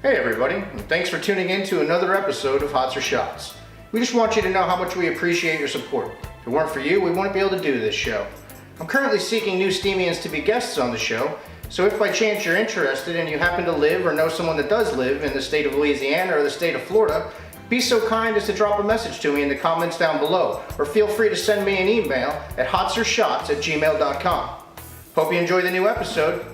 Hey everybody, and thanks for tuning in to another episode of Hots or Shots. We just want you to know how much we appreciate your support. If it weren't for you, we wouldn't be able to do this show. I'm currently seeking new Steemians to be guests on the show, so if by chance you're interested and you happen to live or know someone that does live in the state of Louisiana or the state of Florida, be so kind as to drop a message to me in the comments down below, or feel free to send me an email at hotsorshots@gmail.com. Hope you enjoy the new episode.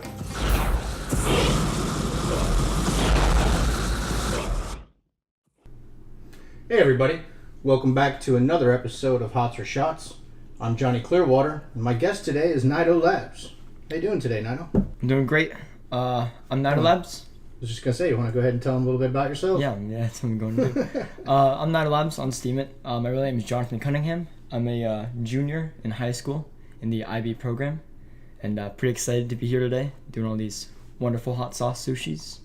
Hey everybody, welcome back to another episode of Hots or Shots. I'm Johnny Clearwater, and my guest today is Nido Labs. How you doing today, Nido? I'm doing great. I'm Nido Labs. I was just going to say, you want to go ahead and tell them a little bit about yourself? Yeah, that's what I'm going to do. I'm Nido Labs on Steemit. My real name is Jonathan Cunningham. I'm a junior in high school in the IB program, and pretty excited to be here today doing all these wonderful hot sauce sushis.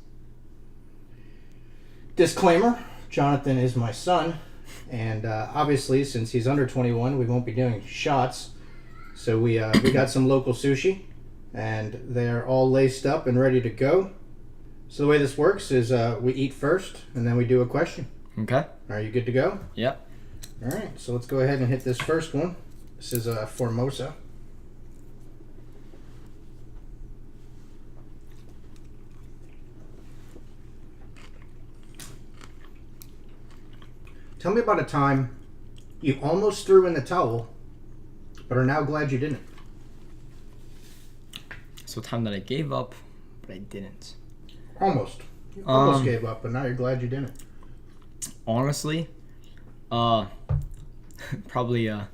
Disclaimer, Jonathan is my son, and obviously since he's under 21, we won't be doing shots. So we got some local sushi, and they're all laced up and ready to go. So the way this works is we eat first, and then we do a question. Okay. Are you good to go? Yep. All right, so let's go ahead and hit this first one. This is a Formosa. Tell me about a time you almost threw in the towel, but are now glad you didn't. So a time that I gave up, but I didn't. Almost. You almost gave up, but now you're glad you didn't. Honestly, probably Oh,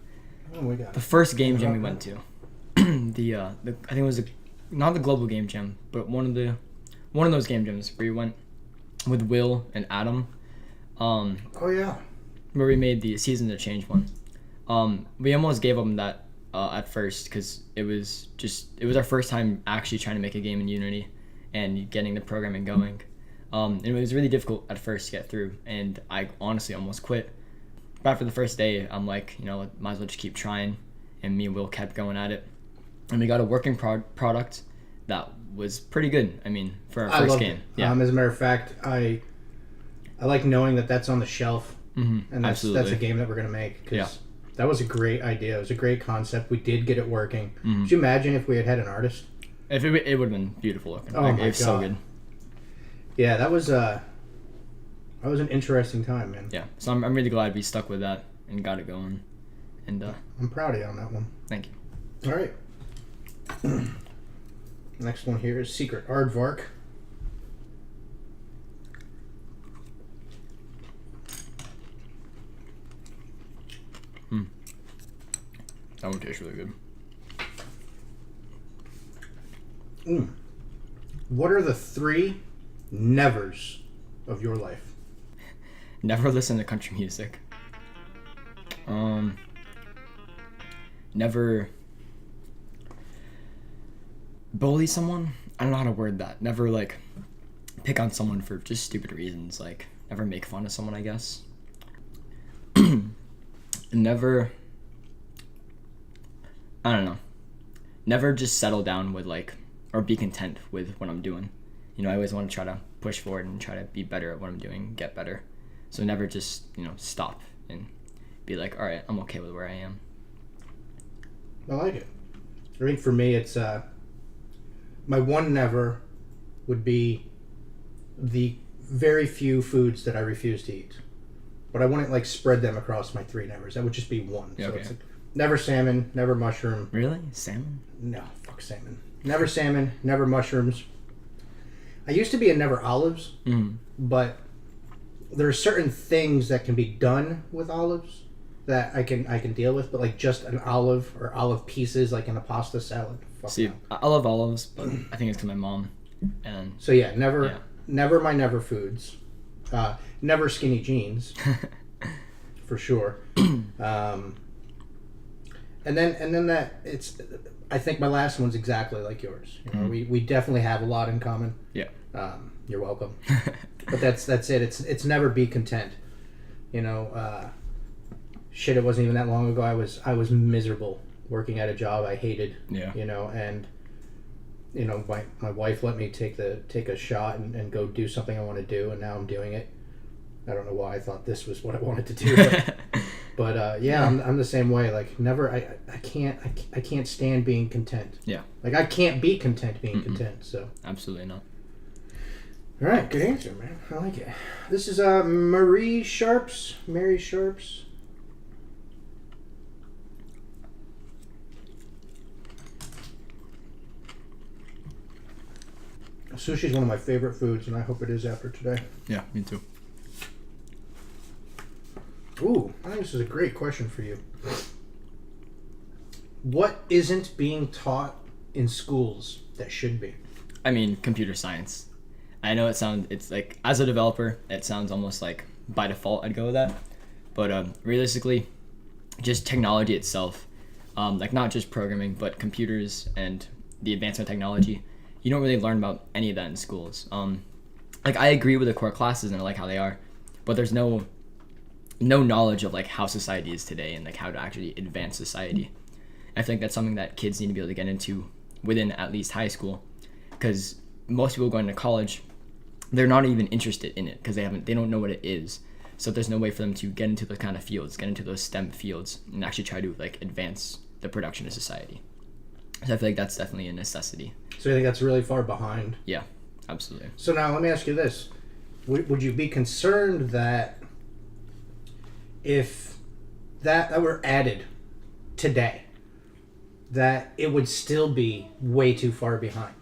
we got the it. first game jam we went to. I think it was not the global game jam, but one of those game jams where we went with Will and Adam. Oh, yeah. Where we made the season to change one. We almost gave up that at first because it was our first time actually trying to make a game in Unity and getting the programming going. And it was really difficult at first to get through, and I honestly almost quit. But after the first day, I'm like, might as well just keep trying. And me and Will kept going at it, and we got a working product that was pretty good. I mean, for our first game. Yeah. As a matter of fact, I like knowing that that's on the shelf. Mm-hmm. And that's a game that we're going to make. Because that was a great idea. It was a great concept. We did get it working. Mm-hmm. Could you imagine if we had had an artist? If it would have been beautiful looking. Oh, my it was God. so good. Yeah, that was an interesting time, man. Yeah, so I'm really glad we stuck with that and got it going. And I'm proud of you on that one. thank you. All right. Next one here is Secret Aardvark. That one tastes really good. What are the 3 nevers of your life? Never listen to country music. Never bully someone. I don't know how to word that. Never pick on someone for just stupid reasons. Never make fun of someone, I guess. Never. I don't know. Never just settle down with or be content with what I'm doing. I always want to try to push forward and try to be better at what I'm doing, get better. So never just, stop and be like, all right, I'm okay with where I am. I like it. I think for me, it's my one never would be the very few foods that I refuse to eat, but I wouldn't spread them across my 3 nevers. That would just be one. So Okay. it's never salmon, never mushroom. Really? Salmon? No, fuck salmon. Never salmon, never mushrooms. I used to be a never olives, but there are certain things that can be done with olives that I can deal with, but just an olive or olive pieces in a pasta salad. Fuck See, no. I love olives, but I think it's because my mom. And So yeah, never my never foods. Never skinny jeans, for sure. And then that it's. I think my last one's exactly like yours. We definitely have a lot in common. Yeah. You're welcome. But that's it. It's never be content. Shit. It wasn't even that long ago. I was miserable working at a job I hated. Yeah. And my wife let me take a shot and go do something I want to do, and now I'm doing it. I don't know why I thought this was what I wanted to do, but yeah, I'm the same way. Like never, I can't stand being content. Yeah. Like I can't be content being content. So absolutely not. All right, good answer, man. I like it. This is Mary Sharps. Sushi is one of my favorite foods, and I hope it is after today. Yeah, me too. Ooh, I think this is a great question for you. What isn't being taught in schools that should be? I mean, computer science. I know it's like, as a developer, it sounds almost like by default I'd go with that. But realistically, just technology itself, like not just programming, but computers and the advancement of technology, you don't really learn about any of that in schools. Like I agree with the core classes and I like how they are, but there's no knowledge of like how society is today and like how to actually advance society. I think that's something that kids need to be able to get into within at least high school, because most people going to college, they're not even interested in it because they don't know what it is. So there's no way for them to get into those kind of fields, get into those STEM fields, and actually try to like advance the production of society. So I feel like that's definitely a necessity. So you think that's really far behind? Yeah, absolutely. So now let me ask you this: would you be concerned that if that were added today, that it would still be way too far behind?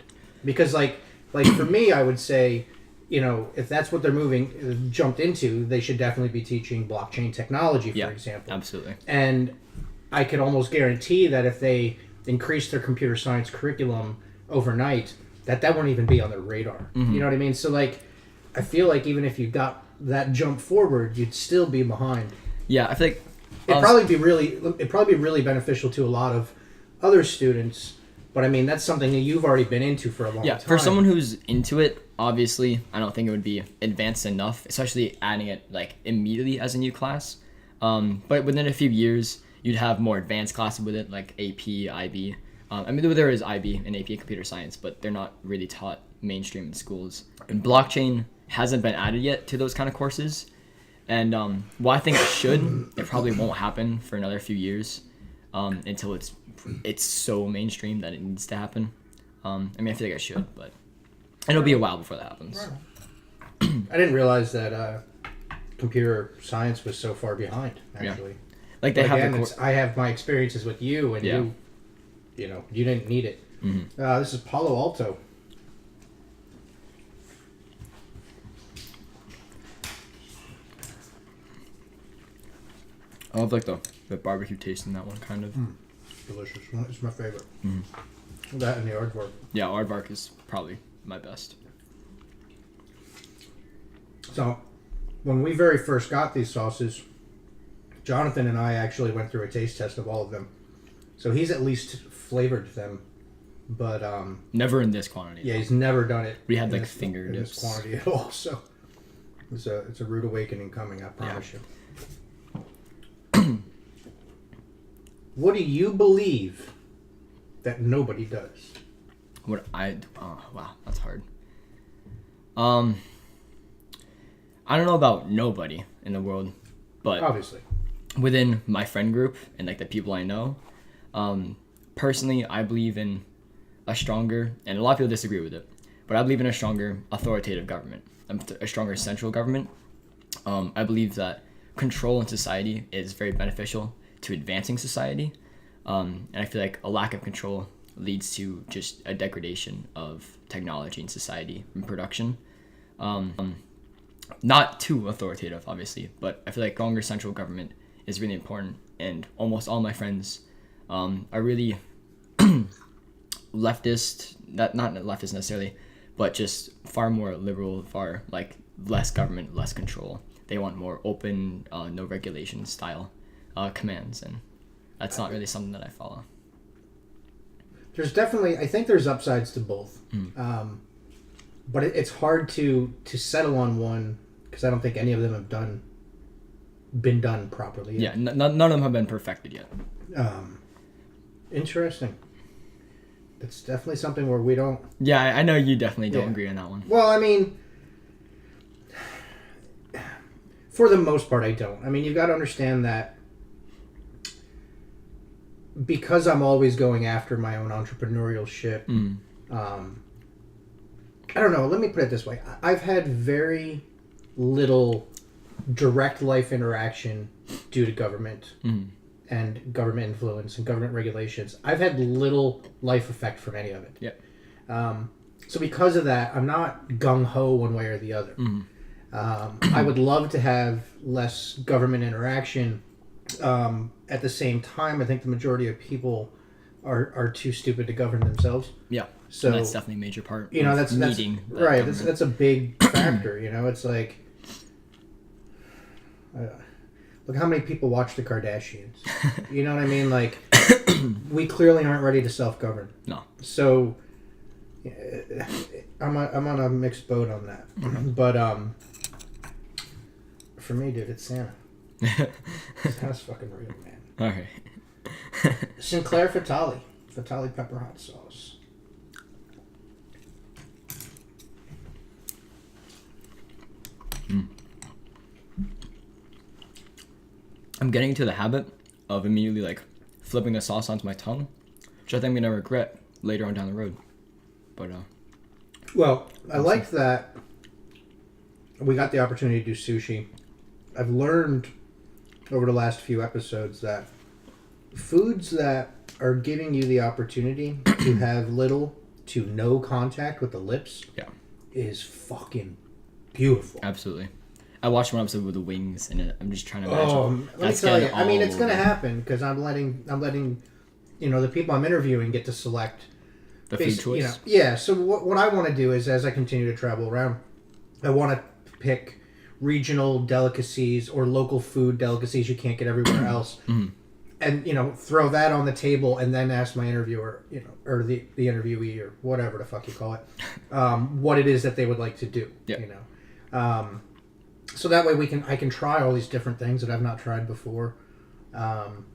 Because like for me, I would say, if that's what they're jumped into, they should definitely be teaching blockchain technology, for example. Absolutely. And I could almost guarantee that if they increase their computer science curriculum overnight, that wouldn't even be on their radar. Mm-hmm. You know what I mean? So like, I feel like even if you got that jump forward, you'd still be behind. Yeah, I think it'd probably be really beneficial to a lot of other students. But I mean, that's something that you've already been into for a long time. Yeah, for someone who's into it, obviously, I don't think it would be advanced enough, especially adding it like immediately as a new class. But within a few years, you'd have more advanced classes with it, like AP, IB. I mean, there is IB and AP in computer science, but they're not really taught mainstream in schools. And blockchain hasn't been added yet to those kind of courses. And while I think it should, it probably won't happen for another few years until it's so mainstream that it needs to happen. I mean, I feel like I should, but it'll be a while before that happens. I didn't realize that computer science was so far behind, actually. Yeah. Like they have I have my experiences with you, and you didn't need it. Mm-hmm. This is Palo Alto. I love like the barbecue taste in that one, kind of. Delicious. It's my favorite. Mm-hmm. That and the aardvark. Yeah, aardvark is probably my best. So, when we very first got these sauces, Jonathan and I actually went through a taste test of all of them. So he's at least flavored them, but never in this quantity. Yeah, he's never done it. We had like finger dips. In this quantity at all. So it's a rude awakening coming, I promise you. What do you believe that nobody does? What I wow, that's hard. I don't know about nobody in the world, but obviously within my friend group and like the people I know, personally, I believe in a stronger, and a lot of people disagree with it, but I believe in a stronger authoritative government, a stronger central government. I believe that control in society is very beneficial to advancing society, and I feel like a lack of control leads to just a degradation of technology in society and production. Not too authoritative, obviously, but I feel like stronger central government is really important, and almost all my friends are really leftist, not leftist necessarily, but just far more liberal, far like less government, less control. They want more open, no regulation style commands, and that's not really something that I follow. There's definitely, I think there's upsides to both, but it's hard to settle on one because I don't think any of them have been done properly yet. Yeah, none of them have been perfected yet. Interesting. It's definitely something where we don't... Yeah, I know you definitely don't agree on that one. Well, I mean, for the most part, I don't. I mean, you've got to understand that because I'm always going after my own entrepreneurial shit, I don't know, let me put it this way. I've had very little direct life interaction due to government and government influence and government regulations. I've had little life effect from any of it. Yeah. So because of that, I'm not gung-ho one way or the other. I would love to have less government interaction. At the same time, I think the majority of people are too stupid to govern themselves. Yeah. So and that's definitely a major part. You know, that's meeting right. That's a big factor. You know, it's like, look how many people watch the Kardashians. You know what I mean? Like, we clearly aren't ready to self-govern. No. So, I'm on a mixed boat on that. But for me, dude, it's Santa. Santa's fucking real, man. All right. Sinclair Fatale pepper hot sauce. I'm getting into the habit of immediately like flipping the sauce onto my tongue, which I think I'm gonna regret later on down the road. But well, I liked that we got the opportunity to do sushi. I've learned over the last few episodes that foods that are giving you the opportunity to have little to no contact with the lips is fucking beautiful. Absolutely. I watched one episode with the wings, and I'm just trying to imagine. Oh, let me tell you. I mean, it's going to happen because I'm letting, you know, the people I'm interviewing get to select the food choice. You know, yeah. So what I want to do is, as I continue to travel around, I want to pick regional delicacies or local food delicacies you can't get everywhere else, and you know, throw that on the table, and then ask my interviewer, you know, or the interviewee or whatever the fuck you call it, what it is that they would like to do. Yeah. You know. So that way I can try all these different things that I've not tried before.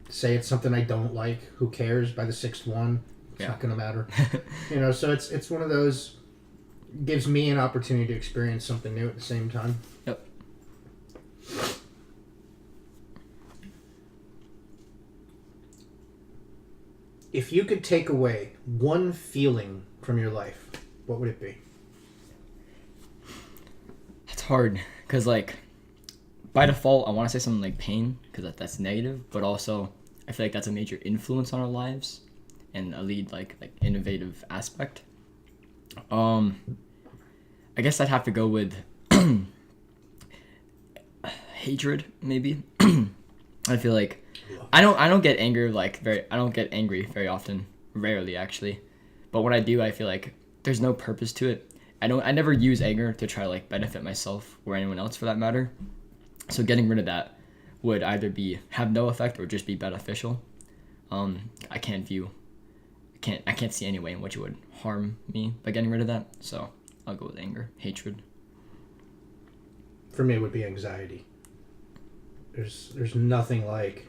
Say it's something I don't like. Who cares? By the sixth one, it's not going to matter. You know, so it's one of those, gives me an opportunity to experience something new at the same time. Yep. If you could take away one feeling from your life, what would it be? It's hard. Because, like, by default, I want to say something like pain, because that's negative, but also I feel like that's a major influence on our lives and a lead, like innovative aspect. I guess I'd have to go with hatred, maybe. I feel like I don't get angry I don't get angry very often, rarely actually, but when I do, I feel like there's no purpose to it. I never use anger to try to like benefit myself or anyone else for that matter. So getting rid of that would either have no effect or just be beneficial. I can't see any way in which it would harm me by getting rid of that. So I'll go with anger, hatred. For me, it would be anxiety. There's nothing like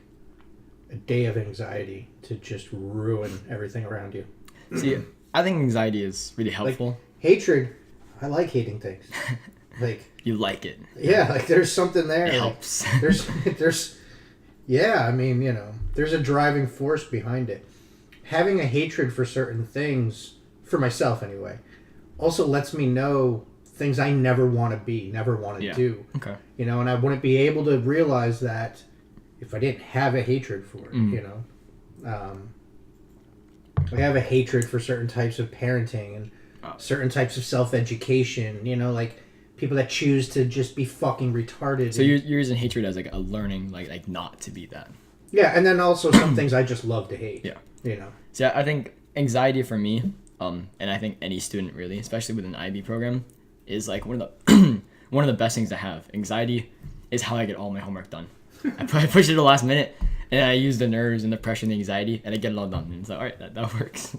a day of anxiety to just ruin everything around you. See, I think anxiety is really helpful. Like, hatred, I like hating things. Like, you like it. Yeah, like there's something there. It like, helps. there's yeah, I mean, you know, there's a driving force behind it. Having a hatred for certain things, for myself anyway, also lets me know things I never want to be, never want to do. Okay. You know, and I wouldn't be able to realize that if I didn't have a hatred for it, you know. I have a hatred for certain types of parenting and certain types of self-education, you know, like people that choose to just be fucking retarded. So you're using hatred as like a learning, like not to be that. Yeah, and then also some things I just love to hate. Yeah. You know. So I think anxiety for me, and I think any student really, especially with an IB program, is like one of the one of the best things to have. Anxiety is how I get all my homework done. I push it to the last minute, and I use the nerves and the pressure and the anxiety, and I get it all done. And it's like, all right, that works.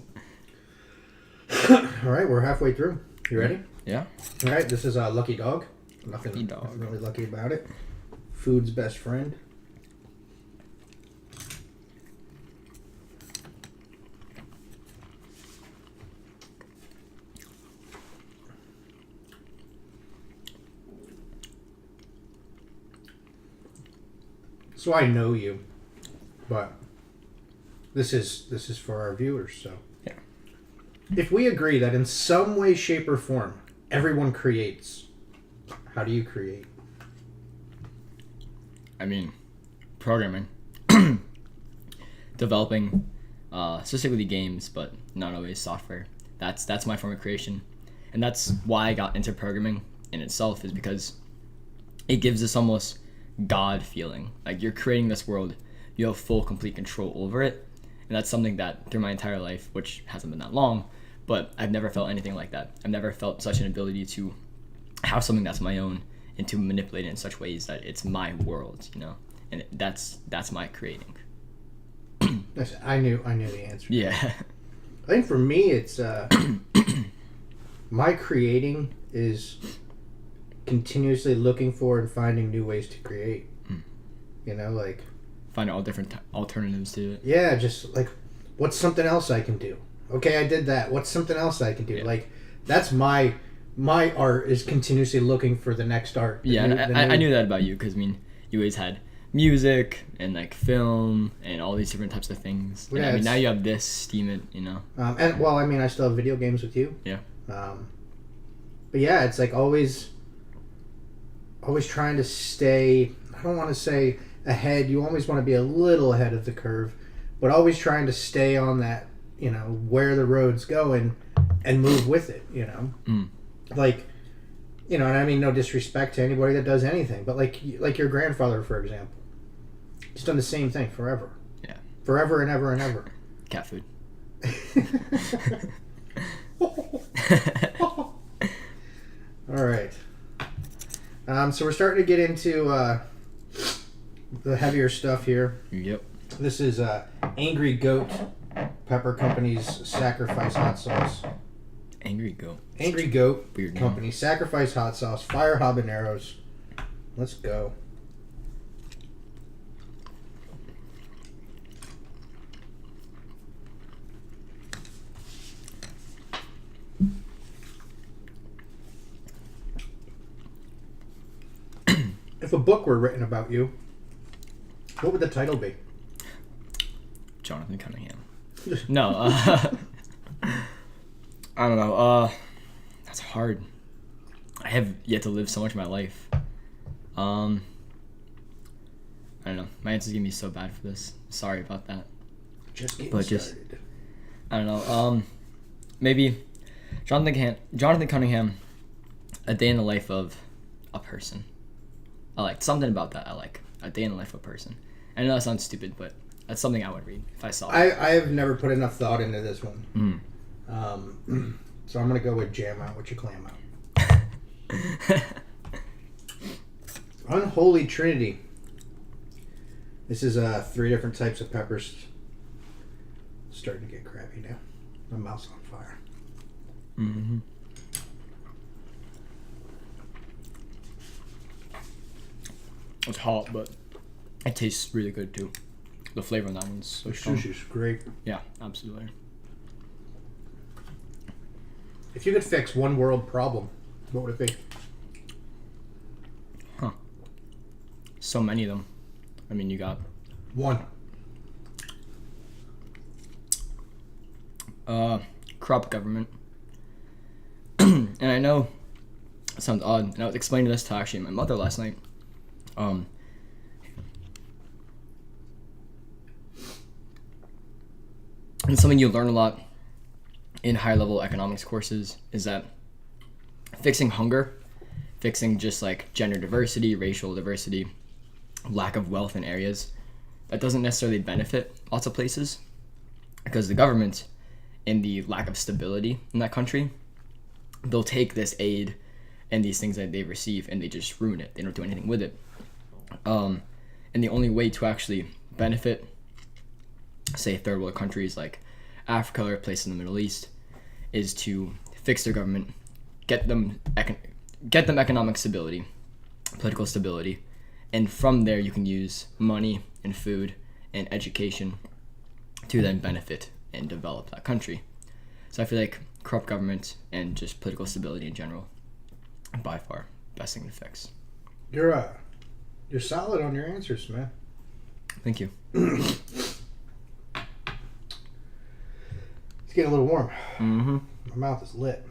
All right, we're halfway through. You ready? Yeah. All right, this is Lucky Dog. Nothing really lucky about it. Food's best friend. So I know you, but this is for our viewers. So, yeah. If we agree that in some way, shape, or form, everyone creates, how do you create? I mean, programming, developing, specifically games, but not always software. That's my form of creation, and that's why I got into programming in itself, is because it gives this almost God feeling. Like you're creating this world, you have full, complete control over it, and that's something that through my entire life, which hasn't been that long, but I've never felt anything like that. I've never felt such an ability to have something that's my own and to manipulate it in such ways that it's my world, and that's my creating. I knew the answer. Yeah. I think for me, it's my creating is continuously looking for and finding new ways to create. Like Find all different alternatives to it. Yeah, just like, what's something else I can do? Okay, I did that. What's something else I can do? Yeah. Like, that's my art is continuously looking for the next art. I knew that about you, because you always had music and like film and all these different types of things. Yeah, and, now you have this Steemit, And well, I still have video games with you. Yeah. But yeah, it's like always trying to stay. I don't want to say ahead. You always want to be a little ahead of the curve, but always trying to stay on that. Where the road's going, and move with it. Like, and I mean no disrespect to anybody that does anything, but like your grandfather, for example. He's done the same thing forever. Yeah. Forever and ever and ever. Cat food. All right. So we're starting to get into the heavier stuff here. Yep. This is Angry Goat Pepper Company's Sacrifice Hot Sauce. Angry Goat. Angry Goat Weird Company. Name. Sacrifice Hot Sauce. Fire habaneros. Let's go. If a book were written about you, what would the title be? Jonathan Cunningham. No, I don't know. That's hard. I have yet to live so much of my life. I don't know. My answer's gonna be so bad for this. Sorry about that. Just getting started. I don't know. Maybe Jonathan Cunningham, A Day in the Life of a Person. I like something about that. I like A Day in the Life of a Person. I know that sounds stupid, but that's something I would read if I saw it. I have never put enough thought into this one. So I'm going to go with Jam Out with your clam out. Unholy Trinity. This is 3 different types of peppers. Starting to get crabby now. My mouth's on fire. Mm-hmm. It's hot, but it tastes really good too. The flavor on that one's so strong. Sushi's great. Yeah, absolutely. If you could fix one world problem, what would it be? So many of them. I mean, you got one. Corrupt government. And I know it sounds odd, and I was explaining this to actually my mother last night. And something you learn a lot in higher level economics courses is that fixing hunger, fixing just like gender diversity, racial diversity, lack of wealth in areas, that doesn't necessarily benefit lots of places, because the government and the lack of stability in that country, they'll take this aid and these things that they receive and they just ruin it. They don't do anything with it. And the only way to actually benefit, say, third world countries like Africa or places in the Middle East, is to fix their government, get them economic stability, political stability, and from there you can use money and food and education to then benefit and develop that country. So I feel like corrupt government and just political stability in general, by far, best thing to fix. You're solid on your answers, man. Thank you. It's getting a little warm. Mm-hmm. My mouth is lit.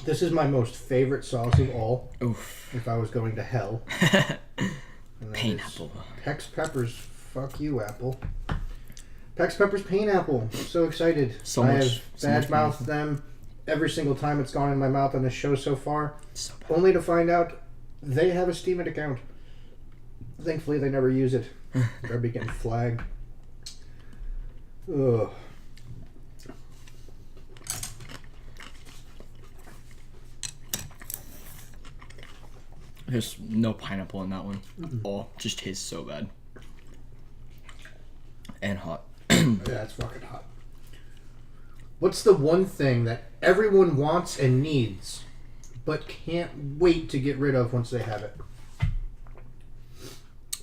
This is my most favorite sauce of all. Oof. If I was going to hell. Painapple. Pex Peppers. Fuck you, Apple. Pex Peppers Painapple. So excited. So I much. have bad-mouthed them every single time it's gone in my mouth on this show so far. So bad. Only to find out they have a Steemit account. Thankfully, they never use it. They're be getting flagged. Ugh. There's no pineapple in that one. Oh, just tastes so bad. And hot. Yeah, it's fucking hot. What's the one thing that everyone wants and needs, but can't wait to get rid of once they have it?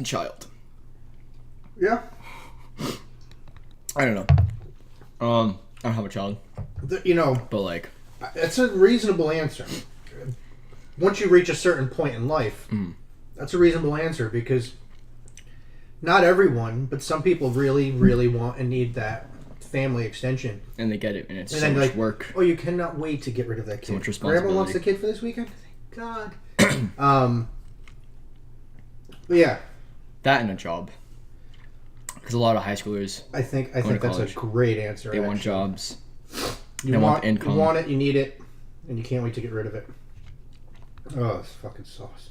Child. Yeah. I don't know. I don't have a child, You know, but like, that's a reasonable answer. Once you reach a certain point in life, that's a reasonable answer because not everyone, but some people really, really want and need that family extension. and they get it, and it's And so then much like, work. oh, you cannot wait to get rid of that kid. So much Grandma wants responsibility. the kid for this weekend? Thank God. But yeah, That and a job. Because a lot of high schoolers, I think to that's a college. great answer. they want actually. jobs. You They want want income. You want it, you need it, and you can't wait to get rid of it. Oh, this fucking sauce.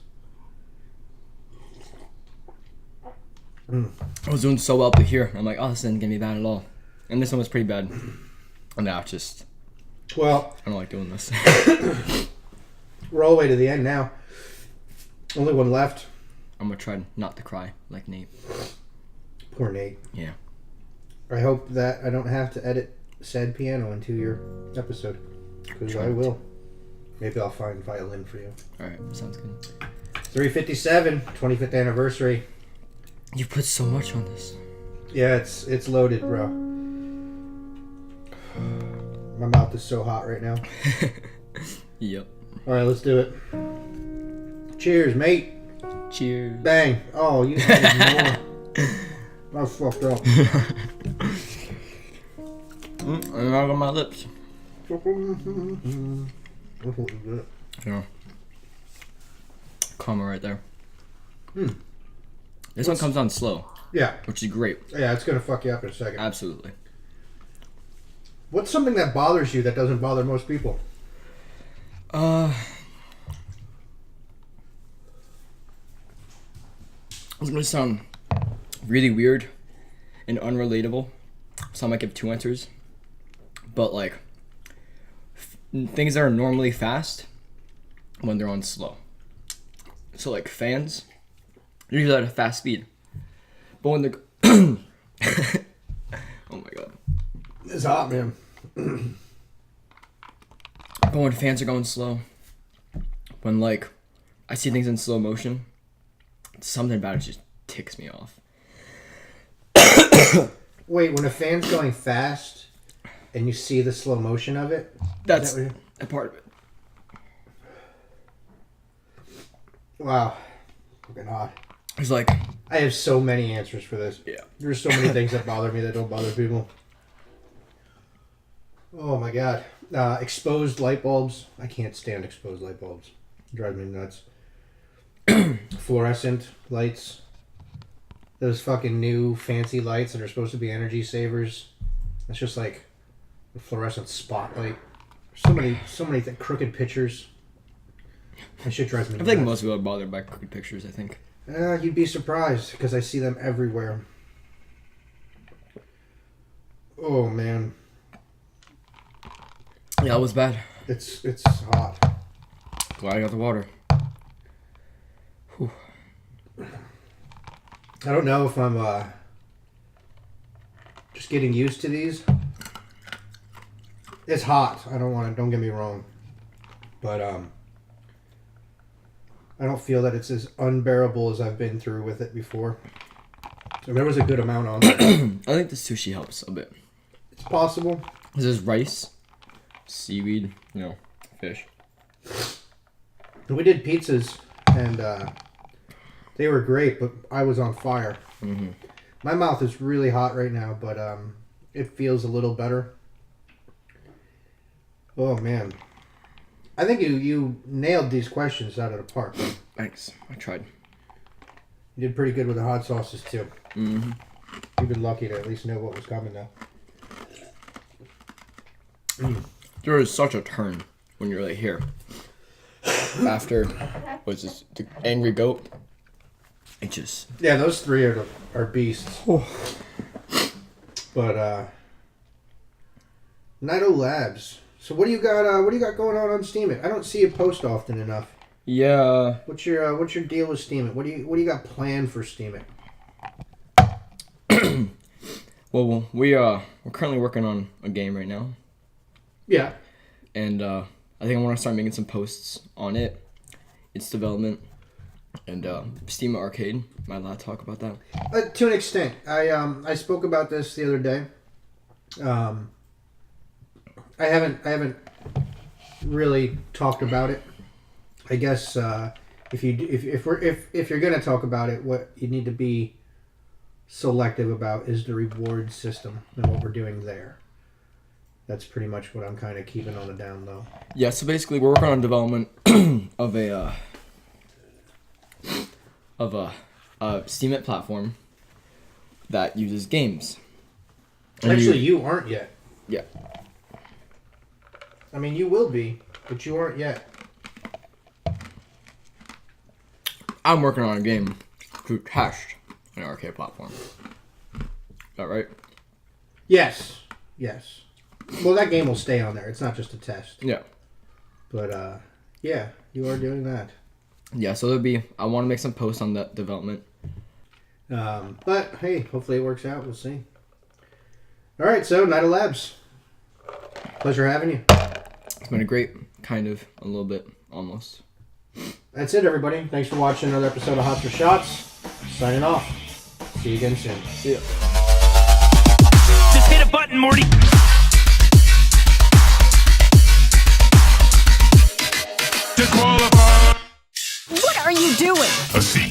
I was doing so well up to here. I'm like, oh, this isn't gonna be bad at all. And this one was pretty bad. And now it's just, Well, I don't like doing this. we're all the way to the end now. Only one left. I'm gonna try not to cry like Nate. Poor Nate. Yeah. I hope that I don't have to edit sad piano into your episode. Because I will. Maybe I'll find violin for you. Alright, sounds good. 357, 25th anniversary. You put so much on this. Yeah, it's loaded, bro. My mouth is so hot right now. Yep. Alright, let's do it. Cheers, mate. Cheers. Bang. Oh, you had more. I fucked up. And out on my lips. Yeah. Karma right there. This one comes on slow, Yeah. which is great. Yeah, it's gonna fuck you up in a second. Absolutely. What's something that bothers you that doesn't bother most people? It's gonna sound really weird and unrelatable, so I might give two answers. But like, things that are normally fast when they're on slow. So like fans, they're usually at a fast speed, but when they're oh my god, It's hot, man. but when fans are going slow, when like I see things in slow motion, something about it just ticks me off. Wait, when a fan's going fast and you see the slow motion of it, That's that what a part of it. wow. Fucking hot. It's like, I have so many answers for this. yeah. There's so many things that bother me that don't bother people. Oh my god. Exposed light bulbs. I can't stand exposed light bulbs. Drive me nuts. Fluorescent lights. Those fucking new fancy lights that are supposed to be energy savers. It's just like a fluorescent spotlight. So many crooked pictures. That shit drives me I nuts. think most people are bothered by crooked pictures, I think. You'd be surprised because I see them everywhere. Oh man, Yeah, that was bad. it's hot. Glad I got the water. Whew. I don't know if I'm just getting used to these. It's hot. Don't get me wrong, but I don't feel that it's as unbearable as I've been through with it before. So there was a good amount on there. I think the sushi helps a bit. It's possible. This is rice, seaweed, fish. We did pizzas, and They were great, but I was on fire. Mm-hmm. My mouth is really hot right now, but it feels a little better. Oh, man. I think you nailed these questions out of the park. Thanks. I tried. You did pretty good with the hot sauces, too. Mm-hmm. You've been lucky to at least know what was coming, though. There is such a turn when you're like here. After, what's this, the angry goat? It just... Yeah, those three are beasts. But, Nido Labs. So what do you got? What do you got going on Steemit? I don't see you post often enough. Yeah. What's your deal with Steemit? What do you got planned for Steemit? Well, we're currently working on a game right now, Yeah. and I think I want to start making some posts on it, its development, and Steemit Arcade. Am I allowed to talk about that? To an extent, I spoke about this the other day. I haven't really talked about it. I guess if you're gonna talk about it, what you need to be selective about is the reward system and what we're doing there. That's pretty much what I'm kind of keeping on the down low. Yeah. So basically, we're working on development of a Steemit platform that uses games. And Actually, you aren't yet. Yeah. I mean, you will be, but you aren't yet. I'm working on a game to test an arcade platform. Is that right? Yes. Well, that game will stay on there. It's not just a test. Yeah. But, yeah, you are doing that. Yeah, so I want to make some posts on that development. But, hey, hopefully it works out. We'll see. All right, so, Nido Labs. Pleasure having you. It's been a great, kind of, a little bit, almost. That's it, everybody. Thanks for watching another episode of Hots for Shots. Signing off. See you again soon. See ya. Just hit a button, Morty. Disqualified. What are you doing? A seat.